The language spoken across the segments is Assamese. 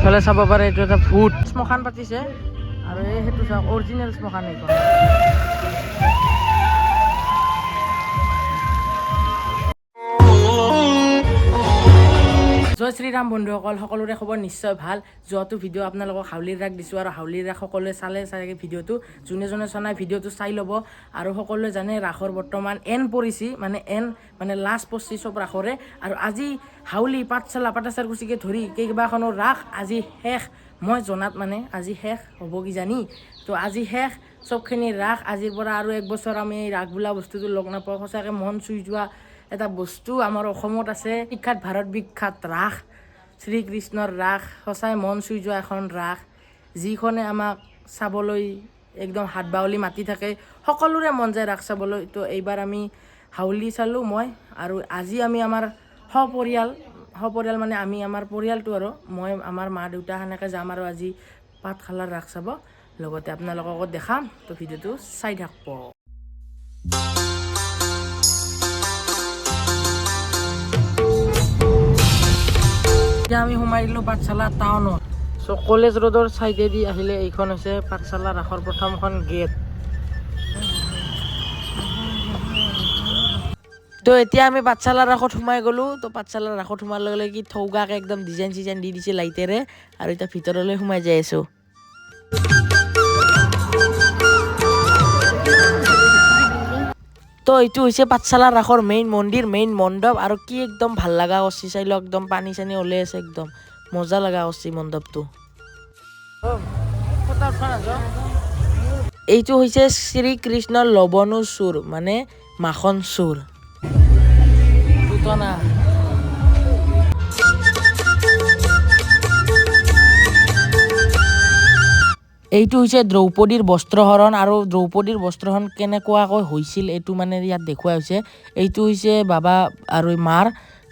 এইফালে চাব পাৰে এইটো এটা ভূত শ্মশান পাতিছে আৰু এই সেইটো চাওক অৰিজিনেল শ্মশান এইখন জয় শ্ৰীৰাম বন্ধুসকল সকলোৰে খবৰ নিশ্চয় ভাল যোৱাটো ভিডিঅ' আপোনালোকক হাউলিৰ ৰাস দিছোঁ আৰু হাউলিৰ ৰাস সকলোৱে চালে চাগে ভিডিঅ'টো যোনে চাই ভিডিঅ'টো চাই ল'ব আৰু সকলোৱে জানে ৰাসৰ বৰ্তমান এন পৰিছে মানে লাষ্ট পৰছি চব ৰাসৰে আৰু আজি হাউলি পাঠশালা পাটাচাৰকুচিকে ধৰি কেইবাখনো ৰাস আজি শেষ মই জনাত মানে আজি শেষ হ'ব কিজানি তো আজি শেষ চবখিনি ৰাস আজিৰ পৰা আৰু এক বছৰ আমি এই ৰাস বোলা বস্তুটো লগ নাপাওঁ সঁচাকৈ মন চুই যোৱা এটা বস্তু আমাৰ অসমত আছে বিখ্যাত ভাৰত বিখ্যাত ৰাস শ্ৰীকৃষ্ণৰ ৰাস সঁচাই মন চুই যোৱা এখন ৰাস যিখনে আমাক চাবলৈ একদম হাত বাউলি মাতি থাকে সকলোৰে মন যায় ৰাস চাবলৈ তো এইবাৰ আমি হাউলি চালোঁ মই আৰু আজি আমি আমাৰ সপৰিয়াল মানে আমি আমাৰ পৰিয়ালটো আৰু মই আমাৰ মা দেউতা সেনেকৈ যাম আৰু আজি পাঠশালাৰ ৰাস চাব লগতে আপোনালোককো দেখাম তো ভিডিঅ'টো চাই থাকব এতিয়া আমি সোমাই দিলোঁ পাঠশালা টাউনত চ' কলেজ ৰোডৰ ছাইডেদি আহিলে এইখন হৈছে পাঠশালা ৰাসৰ প্ৰথমখন গেট তো এতিয়া আমি পাঠশালাৰ ৰাসত সোমাই গ'লোঁ তো পাঠশালাৰ ৰাসত সোমাৰ লগে লগে কি থৌগাকৈ একদম ডিজাইন চিজাইন দি দিছে লাইটেৰে আৰু এতিয়া ভিতৰলৈ সোমাই যাই আছোঁ তো এইটো হৈছে পাঠশালা ৰাসৰ মেইন মন্দিৰ মেইন মণ্ডপ আৰু কি একদম ভাল লগা কৰছি চাই লওক একদম পানী চানী ওলাই আছে একদম মজা লগা কৰছি মণ্ডপটো এইটো হৈছে শ্ৰীকৃষ্ণৰ লৱণো চুৰ মানে মাখন চুৰ এইটো হৈছে দ্ৰৌপদীৰ বস্ত্ৰহৰণ আৰু দ্ৰৌপদীৰ বস্ত্ৰহৰণ কেনেকুৱাকৈ হৈছিল এইটো মানে ইয়াত দেখুওৱা হৈছে এইটো হৈছে বাবা আৰু মাৰ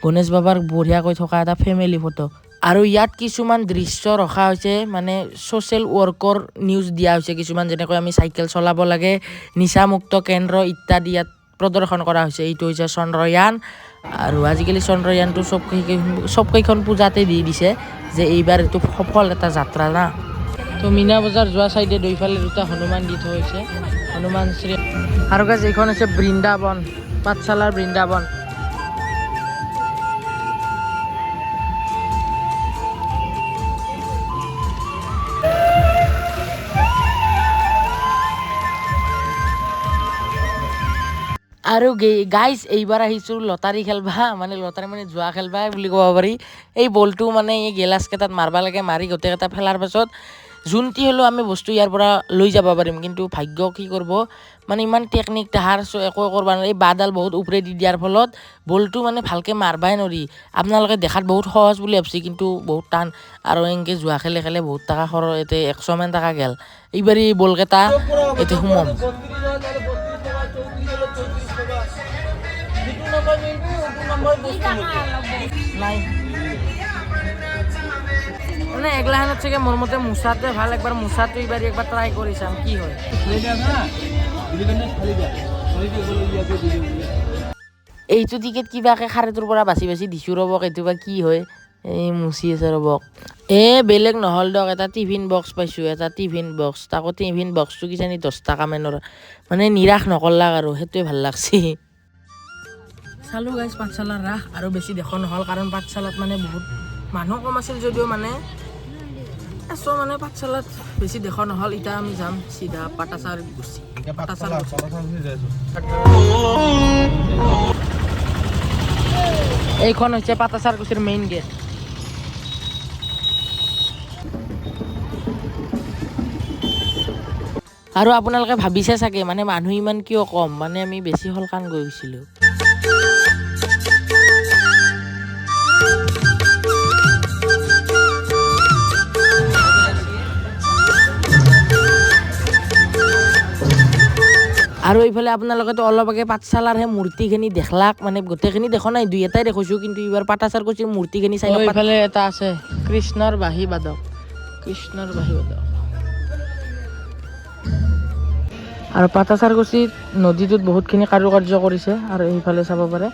গণেশ বাবাৰ বঢ়িয়াকৈ থকা এটা ফেমিলি ফটো আৰু ইয়াত কিছুমান দৃশ্য ৰখা হৈছে মানে ছ'চিয়েল ৱৰ্কৰ নিউজ দিয়া হৈছে কিছুমান যেনেকৈ আমি চাইকেল চলাব লাগে নিচামুক্ত কেন্দ্ৰ ইত্যাদি ইয়াত প্ৰদৰ্শন কৰা হৈছে এইটো হৈছে চন্দ্ৰয়ান আৰু আজিকালি চন্দ্ৰয়ানটো চবকেইখন পূজাতে দি দিছে যে এইবাৰ এইটো সফল এটা যাত্ৰা না তো মীনা বজাৰ যোৱা চাইডে দুইফালে দুটা হনুমান দি থৈ হৈছে হনুমান শ্ৰী আৰু গাইজ এইখন হৈছে বৃন্দাবন পাঠশালাৰ বৃন্দাবন আৰু গাইজ এইবাৰ আহিছোঁ লটাৰী খেলবা মানে লটাৰী মানে জুৱা খেলবা বুলি ক'ব পাৰি এই বলটো মানে এই গেলাছকেইটাত মাৰবা লাগে মাৰি গোটেইকেইটা ফেলাৰ পাছত যোনটি হ'লেও আমি বস্তু ইয়াৰ পৰা লৈ যাব পাৰিম কিন্তু ভাগ্য কি কৰিব মানে ইমান টেকনিক তাহাৰ একো কৰিব নোৱাৰি এই বাঁহডাল বহুত ওপৰে দি দিয়াৰ ফলত বলটো মানে ভালকৈ মাৰবাই নোৱাৰি আপোনালোকে দেখাত বহুত সহজ বুলি ভাবছি কিন্তু বহুত টান আৰু এনেকৈ জুৱা খেলে বহুত টকা খৰচ এতিয়া 100 মান টকা গেল এইবাৰ এই বলকেইটা এতিয়া সোমাম নাই মানে এগলাখানত চাগে মোৰ মতে মোচাটোৱে ভাল একবাৰ মোচাটো এইবাৰ একবাৰ ট্ৰাই কৰি চাম কি হয় এইটো টিকেট কিবাকৈ খাৰেটোৰ পৰা বাচি দিছোঁ ৰ'বক এইটো বা কি হয় এই মুচি আছে ৰ'বক বেলেগ নহ'ল দক এটা টিফিন বক্স পাইছোঁ এটা টিফিন বক্স তাকো টিফিন বক্সটো কিজানি 10 টকা মানৰ মানে নিৰাশ নকৰলাক আৰু সেইটোৱে ভাল লাগছি চালোঁ গাইজ পাঠশালাৰ ৰাস আৰু বেছি দেখা নহ'ল কাৰণ পাঠশালাত মানে বহুত মানুহ কম আছিল যদিও মানে পাঠশালাত বেছি দেখা নহ'ল এতিয়া আমি যাম চিধা পাটাচাৰ গুচি এইখন হৈছে পাটাচাৰকুচিৰ মেইন গেট আৰু আপোনালোকে ভাবিছে চাগে মানে মানুহ ইমান কিয় কম মানে আমি বেছি সলকান গৈছিলোঁ আৰু এইফালে আপোনালোকেতো অলপ আগে পাঠশালাৰ সেই মূৰ্তিখিনি দেখলাক মানে গোটেইখিনি দেখা নাই দুই এটাই দেখিছোঁ কিন্তু এইবাৰ পাটাচাৰকুচিৰ মূৰ্তিখিনি চাই এইফালে এটা আছে কৃষ্ণৰ বাঁহী বাদক আৰু পাটাচাৰকুচিত নদীটোত বহুতখিনি কাৰুকাৰ্য কৰিছে আৰু এইফালে চাব পাৰে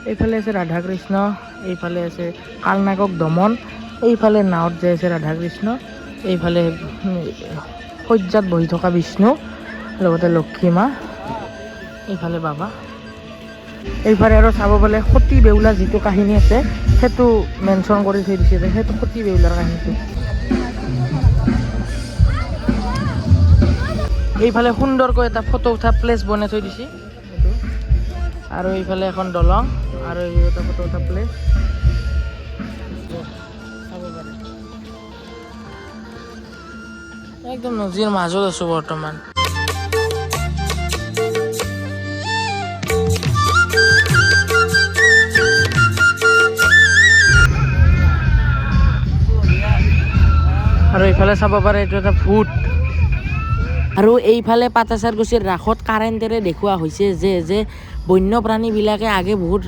এইফালে আছে ৰাধা কৃষ্ণ এইফালে আছে কালনাগক দমন এইফালে নাৱত যাই আছে ৰাধা কৃষ্ণ, এইফালে শয্যাত বহি থকা বিষ্ণু, লগতে লক্ষী মা, এইফালে বাবা। এইফালে আৰু চাব গ'লে সতী বেউলা যিটো কাহিনী আছে সেইটো মেনশ্যন কৰি থৈ দিছে, সেইটো সতী বেউলাৰ কাহিনীটো। এইফালে সুন্দৰকৈ এটা ফটো উঠা প্লেচ বনাই থৈ দিছে আৰু এইফালে এখন দলং আৰু এই এটা ফটো উঠা প্লেচ চাব পাৰে। একদম নদীৰ মাজত আছো বৰ্তমান। আৰু এইফালে চাব পাৰে এইটো এটা ভূত। আৰু এইফালে পাটাচাৰকুছিৰ ৰাসত কাৰেণ্টেৰে দেখুওৱা হৈছে যে বন্যপ্ৰাণীবিলাকে আগে বহুত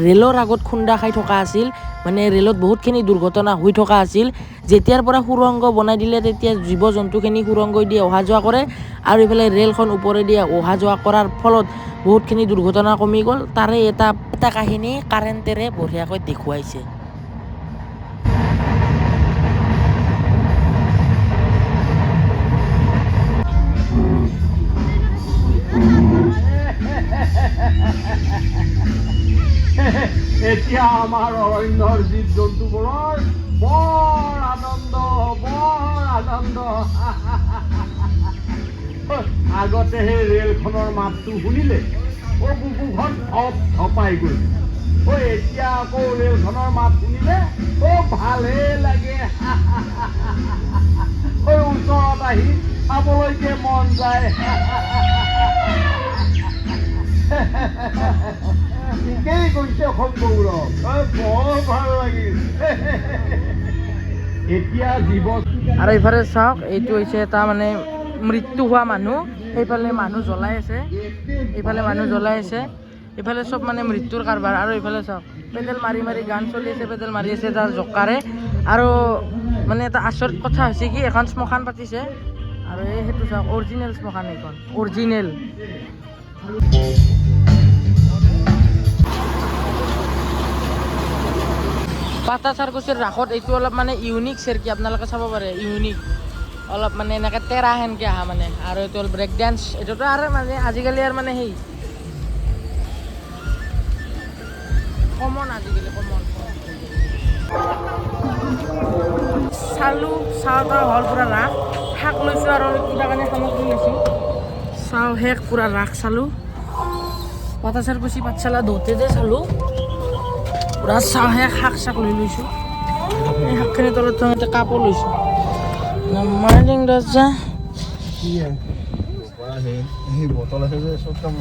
ৰেলৰ আগত খুন্দা খাই থকা আছিল, মানে ৰেলত বহুতখিনি দুৰ্ঘটনা হৈ থকা আছিল। যেতিয়াৰ পৰা সুৰংগ বনাই দিলে তেতিয়া জীৱ জন্তুখিনি সুৰংগ দি অহা যোৱা কৰে, আৰু এইফালে ৰেলখন ওপৰেদি অহা যোৱা কৰাৰ ফলত বহুতখিনি দুৰ্ঘটনা কমি গ'ল। তাৰে এটা কাহিনী কাৰেণ্টেৰে বঢ়িয়াকৈ দেখুৱাইছে। এতিয়া আমাৰ অৰণ্যৰ জীৱ জন্তুবোৰৰ বৰ আনন্দ। আগতে সেই ৰেলখনৰ মাতটো শুনিলে বুকুখন ধপাই গ'ল। এতিয়া আকৌ ৰেলখনৰ মাত শুনিলে ভালেই লাগে। ওচৰত আহি চাবলৈকে মন যায়। ঠিকেই কৈছে অসম গৌৰৱ, বৰ ভাল লাগিল। এতিয়া জীৱ আৰু এইফালে চাওক, এইটো হৈছে এটা মানে মৃত্যু হোৱা মানুহ। সেইফালে মানুহ জ্বলাই আছে, এইফালে মানুহ জ্বলাই আছে, এইফালে চব মানে মৃত্যুৰ কাৰবাৰ। আৰু এইফালে চাওক পেডেল মাৰি মাৰি গান চলি আছে, পেডেল মাৰি আছে তাৰ জকাৰে। আৰু মানে এটা আচৰিত কথা হৈছে কি এখন শ্মশান পাতিছে, আৰু এই সেইটো চাওক অৰিজিনেল শ্মশান, এইখন অৰিজিনেল। পাটাচাৰকুছিৰ ৰাসত এইটো অলপ মানে ইউনিক চেৰকি, আপোনালোকে চাব পাৰে ইউনিক অলপ মানে এনেকৈ তেৰা সেনকৈ আহা মানে। আৰু এইটো হ'ল ব্ৰেক ডান্স, এইটোতো আৰু মানে আজিকালি আৰু মানে সেই কমন, আজিকালি কমন। চাওঁ হ'ল পূৰা ৰাস, শাক লৈছোঁ আৰু কিবা কাৰণে সামগ্ৰী লৈছোঁ। চাওঁ শেষ পূৰা ৰাস চালোঁ, পাটাচাৰকুছি পাঠশালা দুতে যে চালোঁ পূৰা চাওঁ শেষ। শাক লৈ লৈছোঁ, এই শাকখিনি তলত থওঁ, এটা কাপো লৈছোঁ। মাৰ্লিং দৰ্জা সেই বটল আছে যে চব কাম